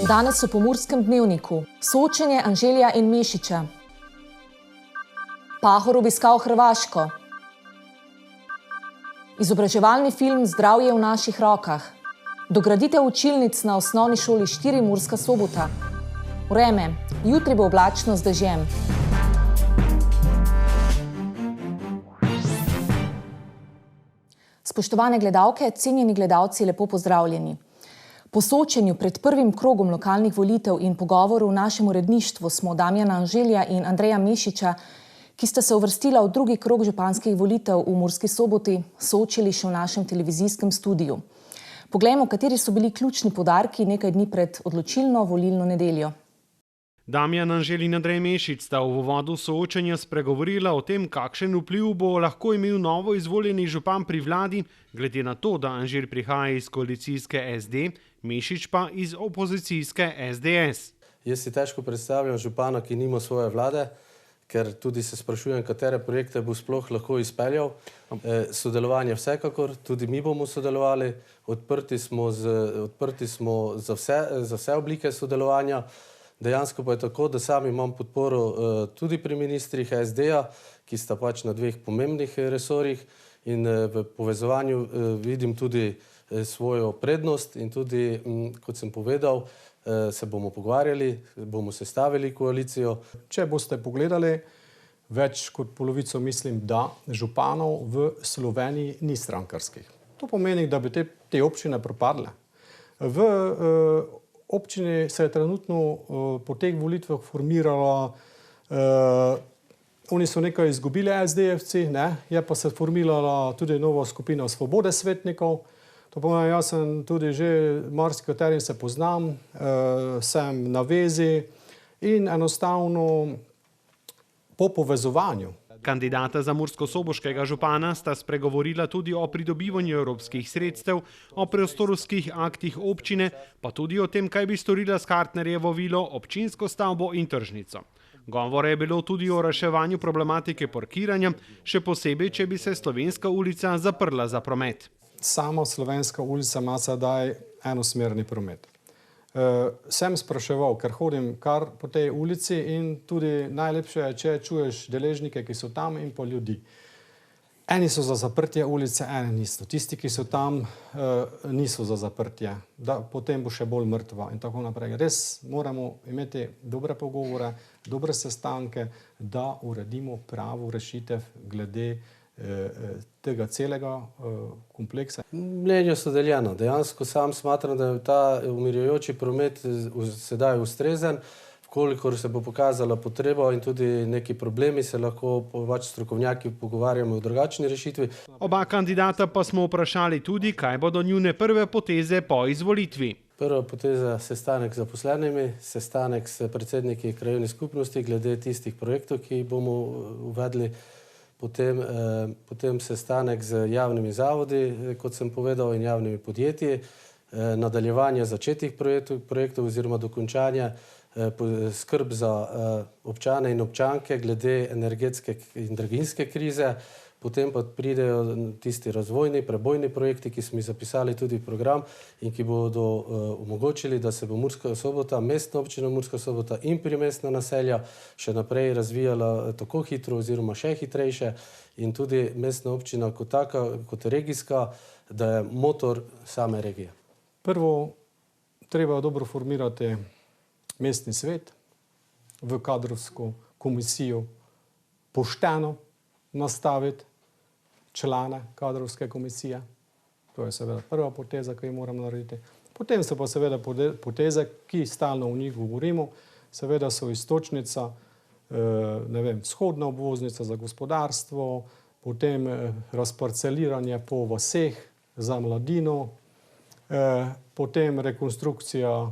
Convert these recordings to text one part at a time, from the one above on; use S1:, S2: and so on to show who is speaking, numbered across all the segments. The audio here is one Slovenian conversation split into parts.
S1: Danes v Pomurskem dnevniku soočenje Anželja in Mešiča. Pahor obiskal Hrvaško. Izobraževalni film Zdravje v naših rokah. Dograditev učilnic na osnovni šoli 4 Murska Sobota. Vreme, jutri bo oblačno z dežjem. Spoštovane gledalke, cenjeni gledalci, lepo pozdravljeni. Po soočenju pred prvim krogom lokalnih volitev in pogovoru v našem uredništvu smo Damjana Anželja in Andreja Mešiča, ki sta se uvrstila v drugi krog županskih volitev v Murski Soboti, soočili še v našem televizijskem studiu. Poglejmo, kateri so bili ključni poudarki nekaj dni pred odločilno volilno nedeljo.
S2: Damjan Anželj in Andrej Mešič sta v uvodu soočenja spregovorila o tem, kakšen vpliv bo lahko imel novo izvoljeni župan pri vladi, glede na to, da Anželj prihaja iz koalicijske SD, Mešič pa iz opozicijske SDS.
S3: Jaz si težko predstavljam župana, ki nima svoje vlade, ker tudi se sprašujem, katere projekte bo sploh lahko izpeljal. Sodelovanje vsekakor, tudi mi bomo sodelovali, odprti smo za vse oblike sodelovanja. Dejansko pa je tako, da sam imam podporo tudi pri ministrih SD-ja, ki sta pač na dveh pomembnih resorjih in v povezovanju vidim tudi svojo prednost in tudi, kot sem povedal, se bomo pogovarjali, bomo sestavili koalicijo.
S4: Če boste pogledali, več kot polovico mislim, da županov v Sloveniji ni strankarskih. To pomeni, da bi te občine propadle. V občini se je trenutno po teh volitvah formiralo, oni so nekaj izgubili SD-jevci, je pa se formirala tudi nova skupina Svobode svetnikov. To pomeni, jaz sem tudi že marsikaterim se poznam, sem na vezi in enostavno po povezovanju.
S2: Kandidata za murskosoboškega župana sta spregovorila tudi o pridobivanju evropskih sredstev, o prostorskih aktih občine, pa tudi o tem, kaj bi storila s Kartnerjevo vilo, občinsko stavbo in tržnico. Govora je bilo tudi o reševanju problematike parkiranja, še posebej, če bi se Slovenska ulica zaprla za promet.
S4: Sama Slovenska ulica ima sedaj enosmerni promet. Sem spraševal, ker hodim kar po tej ulici in tudi najlepše je, če čuješ deležnike, ki so tam in pa ljudi. Eni so za zaprtje ulice, eni niso. Tisti, ki so tam, niso za zaprtje. Potem bo še bolj mrtva in tako naprej. Res moramo imeti dobre pogovore, dobre sestanke, da uredimo pravo rešitev glede tega celega kompleksa.
S3: Mnenja so deljena. Dejansko sam smatram, da je ta umirjajoči promet sedaj ustrezen. Vkolikor se bo pokazala potreba in tudi neki problemi, se lahko strokovnjaki pogovarjamo o drugačni rešitvi.
S2: Oba kandidata pa smo vprašali tudi, kaj bodo njune prve poteze po izvolitvi.
S3: Prva poteza je sestanek z zaposlenimi, sestanek s predsedniki krajevnih skupnosti glede tistih projektov, ki jih bomo uvedli. Potem sestanek z javnimi zavodi, kot sem povedal, in javnimi podjetji, nadaljevanje začetih projektov oziroma dokončanja, skrb za občane in občanke glede energetske in draginjske krize, potem pa pridejo tisti razvojni, prebojni projekti, ki smo jih zapisali tudi v program in ki bodo omogočili, da se bo Murska Sobota, mestna občina Murska Sobota in primestna naselja še naprej razvijala tako hitro oziroma še hitrejše in tudi mestna občina kot taka, kot regijska, da je motor same regije.
S4: Prvo, treba dobro formirati mestni svet, v kadrovsko komisijo pošteno nastaviti člane kadrovske komisije. To je seveda prva poteza, ki jo moramo narediti. Potem so pa seveda poteze, ki stalno o njih govorimo. Seveda so iztočnica, vzhodna obvoznica za gospodarstvo, potem razparceliranje po vaseh za mladino, potem rekonstrukcija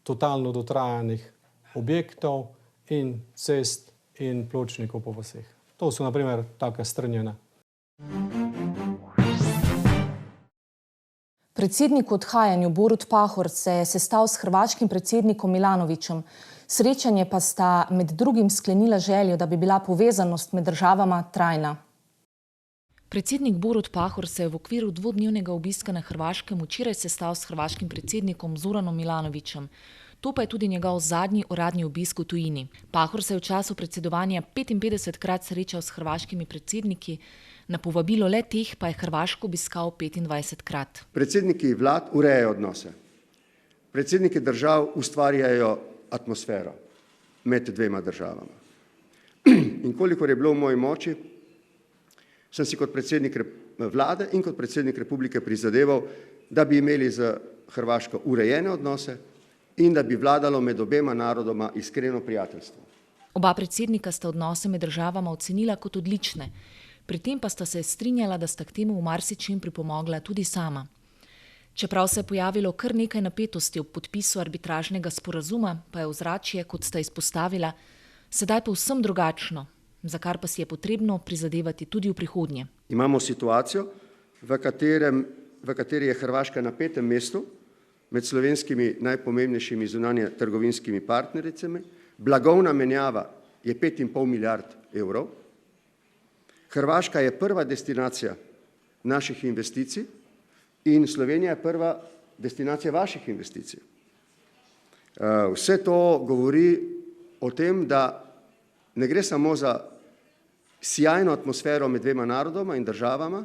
S4: totalno dotrajanih objektov in cest in pločnikov po vaseh. To so na primer take strnjene.
S1: Predsednik v odhajanju Borut Pahor se je sestal s hrvaškim predsednikom Milanovićem. Srečanje pa sta med drugim sklenila željo, da bi bila povezanost med državama trajna. Predsednik Borut Pahor se je v okviru dvodnevnega obiska na Hrvaškem včeraj sestal s hrvaškim predsednikom Zoranom Milanovićem. To pa je tudi njegov zadnji uradni obisk v tujini. Pahor se je v času predsedovanja 55krat srečal s hrvaškimi predsedniki, na povabilo le teh pa je Hrvaško obiskal 25krat.
S5: Predsedniki vlad urejajo odnose. Predsedniki držav ustvarjajo atmosfero med dvema državama. In kolikor je bilo v moji moči, sem si kot predsednik vlade in kot predsednik republike prizadeval, da bi imeli z Hrvaško urejene odnose in da bi vladalo med obema narodoma iskreno prijateljstvo.
S1: Oba predsednika sta odnose med državama ocenila kot odlične, pri tem pa sta se strinjala, da sta k temu v marsičem pripomogla tudi sama. Čeprav se je pojavilo kar nekaj napetosti ob podpisu arbitražnega sporazuma, pa je ozračje, kot sta izpostavila, sedaj povsem drugačno, za kar pa si je potrebno prizadevati tudi v prihodnje.
S5: Imamo situacijo, v kateri je Hrvaška na 5. mestu med slovenskimi najpomembnejšimi zunanje trgovinskimi partnericami. Blagovna menjava je 5,5 milijard evrov. Hrvaška je prva destinacija naših investicij in Slovenija je prva destinacija vaših investicij. Vse to govori o tem, da ne gre samo za sijajno atmosfero med dvema narodoma in državama,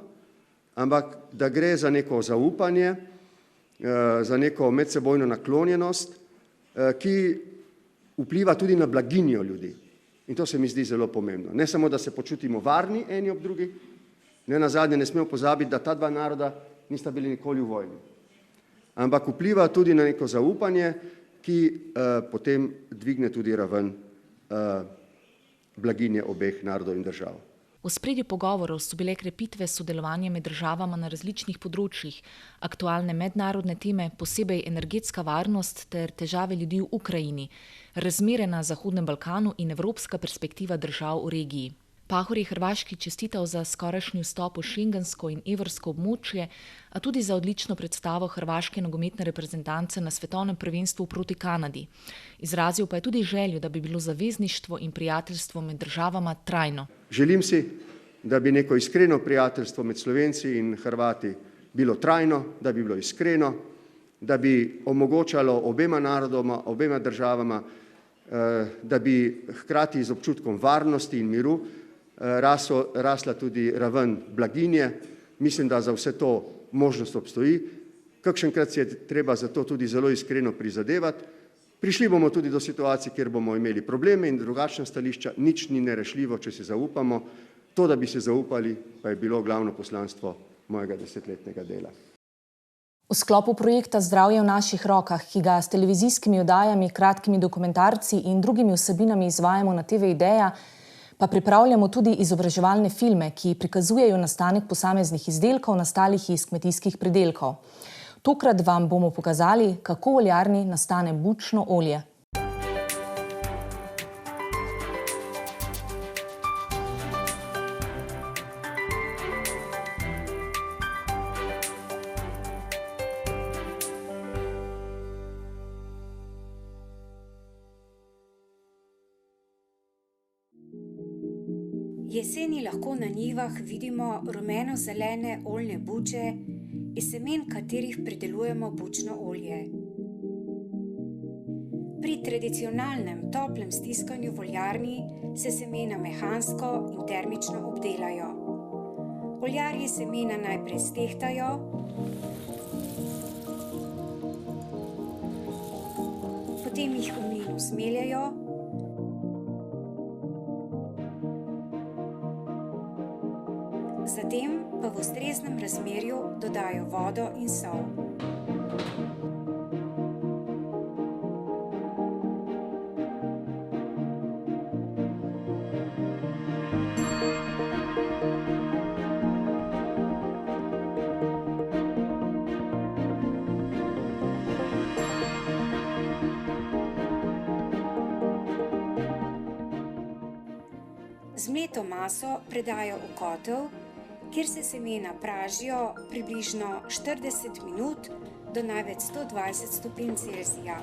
S5: ampak da gre za neko zaupanje, za neko medsebojno naklonjenost, ki vpliva tudi na blaginjo ljudi. In to se mi zdi zelo pomembno. Ne samo, da se počutimo varni eni ob drugi, ne nazadnje ne smemo pozabiti, da ta dva naroda nista bili nikoli v vojni. Ampak vpliva tudi na neko zaupanje, ki potem dvigne tudi raven blaginje obeh narodov in držav.
S1: V ospredju pogovorov so bile krepitve sodelovanja med državama na različnih področjih, aktualne mednarodne teme, posebej energetska varnost ter težave ljudi v Ukrajini, razmere na Zahodnem Balkanu in evropska perspektiva držav v regiji. Pahor je Hrvaški čestital za skorajšnji vstop v šengensko in evrsko območje, a tudi za odlično predstavo hrvaške nogometne reprezentance na svetovnem prvenstvu proti Kanadi. Izrazil pa je tudi željo, da bi bilo zavezništvo in prijateljstvo med državama trajno.
S5: Želim si, da bi neko iskreno prijateljstvo med Slovenci in Hrvati bilo trajno, da bi bilo iskreno, da bi omogočalo obema narodoma, obema državama, da bi hkrati z občutkom varnosti in miru rasla tudi raven blaginje. Mislim, da za vse to možnost obstoji. Kakšenkrat se je treba za to tudi zelo iskreno prizadevati. Prišli bomo tudi do situacij, kjer bomo imeli probleme in drugačna stališča. Nič ni nerešljivo, če se zaupamo. To, da bi se zaupali, pa je bilo glavno poslanstvo mojega 10-letnega dela.
S1: V sklopu projekta Zdravje v naših rokah, ki ga s televizijskimi oddajami, kratkimi dokumentarci in drugimi vsebinami izvajamo na TV Ideja, pa pripravljamo tudi izobraževalne filme, ki prikazujejo nastanek posameznih izdelkov, nastalih iz kmetijskih pridelkov. Tokrat vam bomo pokazali, kako v oljarni nastane bučno olje.
S6: Jeseni lahko na njivah vidimo rumeno-zelene oljne buče, iz semen katerih pridelujemo bučno olje. Pri tradicionalnem toplem stiskanju v oljarni se semena mehansko in termično obdelajo. Oljarji semena najprej stehtajo, potem jih v mlinu zmeljajo, zatem pa v ustreznem razmerju dodajo vodo in sol. Zmleto maso predajo v kotel, kjer se semena pražijo približno 40 minut do največ 120 stopinj Celzija.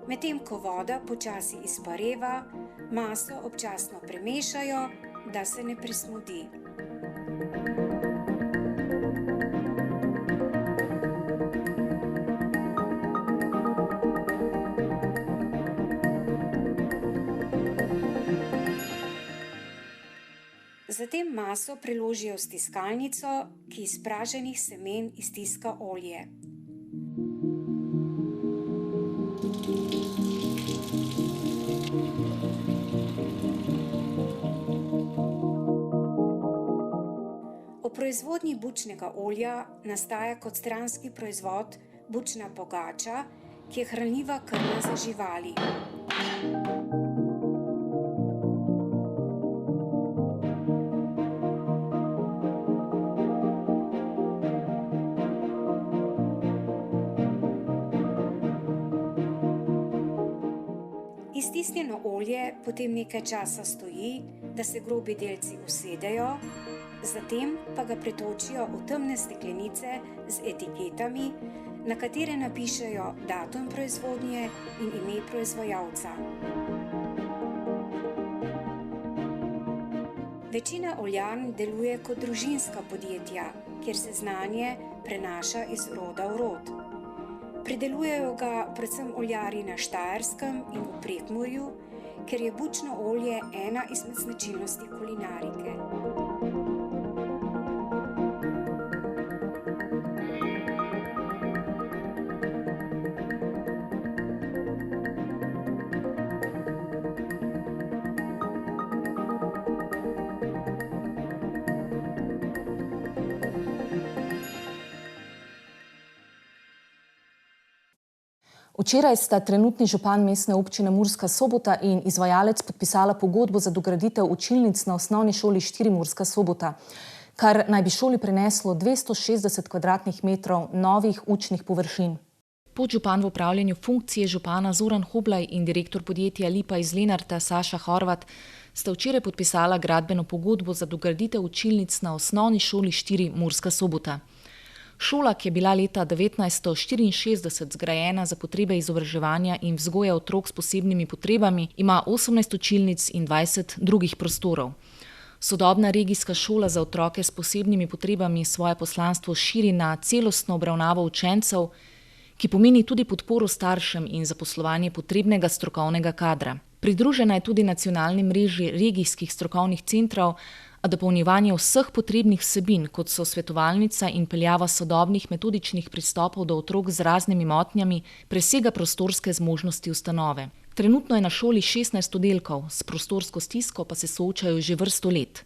S6: Medtem ko voda počasi izpareva, maso občasno premešajo, da se ne presmodi. Zatem maso preložijo v stiskalnico, ki iz praženih semen iztiska olje. V proizvodnji bučnega olja nastaja kot stranski proizvod bučna pogača, ki je hranljiva krma za živali. Iztisnjeno olje potem nekaj časa stoji, da se grobi delci usedejo, zatem pa ga pretočijo v temne steklenice z etiketami, na katere napišejo datum proizvodnje in ime proizvajalca. Večina oljarn deluje kot družinska podjetja, kjer se znanje prenaša iz roda v rod. Pridelujejo ga predvsem oljarji na Štajerskem in v Prekmurju, ker je bučno olje ena izmed značilnosti kulinarike.
S1: Včeraj sta trenutni župan mestne občine Murska Sobota in izvajalec podpisala pogodbo za dograditev učilnic na osnovni šoli 4 Murska Sobota, kar naj bi šoli prineslo 260 kvadratnih metrov novih učnih površin. Podžupan v upravljanju funkcije župana Zoran Hoblaj in direktor podjetja Lipa iz Lenarta Saša Horvat sta včeraj podpisala gradbeno pogodbo za dograditev učilnic na osnovni šoli 4 Murska Sobota. Šola, ki je bila leta 1964 zgrajena za potrebe izobraževanja in vzgoje otrok s posebnimi potrebami, ima 18 učilnic in 20 drugih prostorov. Sodobna regijska šola za otroke s posebnimi potrebami svoje poslanstvo širi na celostno obravnavo učencev, ki pomeni tudi podporo staršem in zaposlovanje potrebnega strokovnega kadra. Pridružena je tudi nacionalni mreži regijskih strokovnih centrov, a dopolnjevanje vseh potrebnih vsebin, kot so svetovalnica in peljava sodobnih metodičnih pristopov do otrok z raznimi motnjami, presega prostorske zmožnosti ustanove. Trenutno je na šoli 16 oddelkov, s prostorsko stisko pa se soočajo že vrsto let.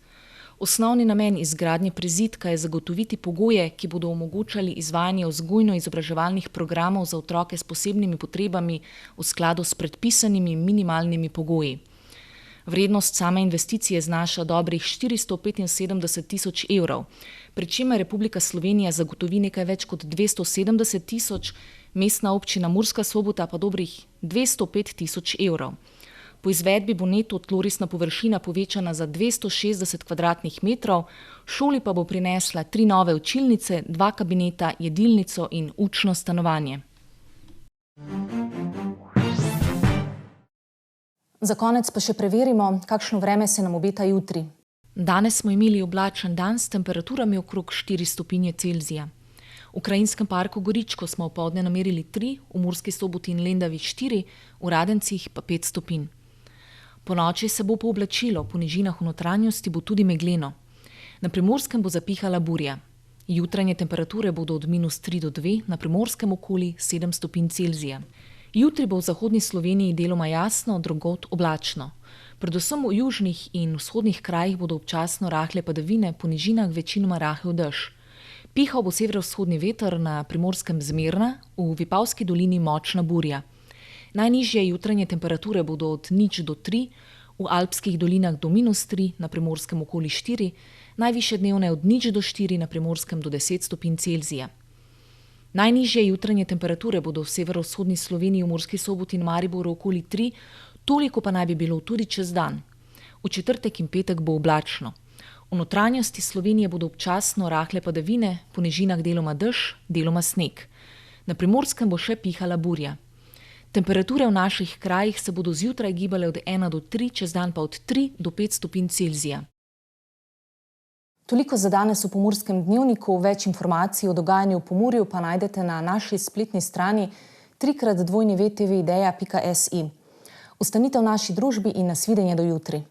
S1: Osnovni namen izgradnje prizidka je zagotoviti pogoje, ki bodo omogočali izvajanje vzgojno-izobraževalnih programov za otroke s posebnimi potrebami v skladu s predpisanimi minimalnimi pogoji. Vrednost same investicije znaša dobrih 475 tisoč evrov, pri čemer Republika Slovenija zagotovi nekaj več kot 270 tisoč, mestna občina Murska Sobota pa dobrih 205 tisoč evrov. Po izvedbi bo neto tlorisna površina povečana za 260 kvadratnih metrov, šoli pa bo prinesla 3 nove učilnice, 2 kabineta, jedilnico in učno stanovanje. Za konec pa še preverimo, kakšno vreme se nam obeta jutri. Danes smo imeli oblačen dan s temperaturami okrog 4 stopinje Celzija. V Krajinskem parku Goričko smo opoldne namerili 3, v Murski Soboti in Lendavi 4, v Radencih pa 5 stopinj. Ponoči se bo pooblačilo, po nižinah v notranjosti bo tudi megleno. Na Primorskem bo zapihala burja. Jutranje temperature bodo od -3 do 2, na Primorskem okoli 7 stopinj Celzija. Jutri bo v zahodni Sloveniji deloma jasno, drugod oblačno. Predvsem v južnih in vzhodnih krajih bodo občasno rahle padavine, po nižinah večinoma rahel dež. Pihal bo severovzhodni veter, na Primorskem zmerna, v Vipavski dolini močna burja. Najnižje jutranje temperature bodo od 0 do 3, v Alpskih dolinah do -3, na Primorskem okoli 4, najvišje dnevne od 0 do 4, na Primorskem do 10 stopinj Celzija. Najnižje jutranje temperature bodo v severovzhodni Sloveniji, v Murski Soboti in Mariboru okoli 3, toliko pa naj bi bilo tudi čez dan. V četrtek in petek bo oblačno. V notranjosti Slovenije bodo občasno rahle padavine, po nižinah deloma dež, deloma sneg. Na Primorskem bo še pihala burja. Temperature v naših krajih se bodo zjutraj gibale od 1 do 3, čez dan pa od 3 do 5 stopinj Celzija. Toliko za danes v Pomurskem dnevniku. Več informacij o dogajanju v Pomurju pa najdete na naši spletni strani www.tvidea.si. Ostanite v naši družbi in nasvidenje do jutri.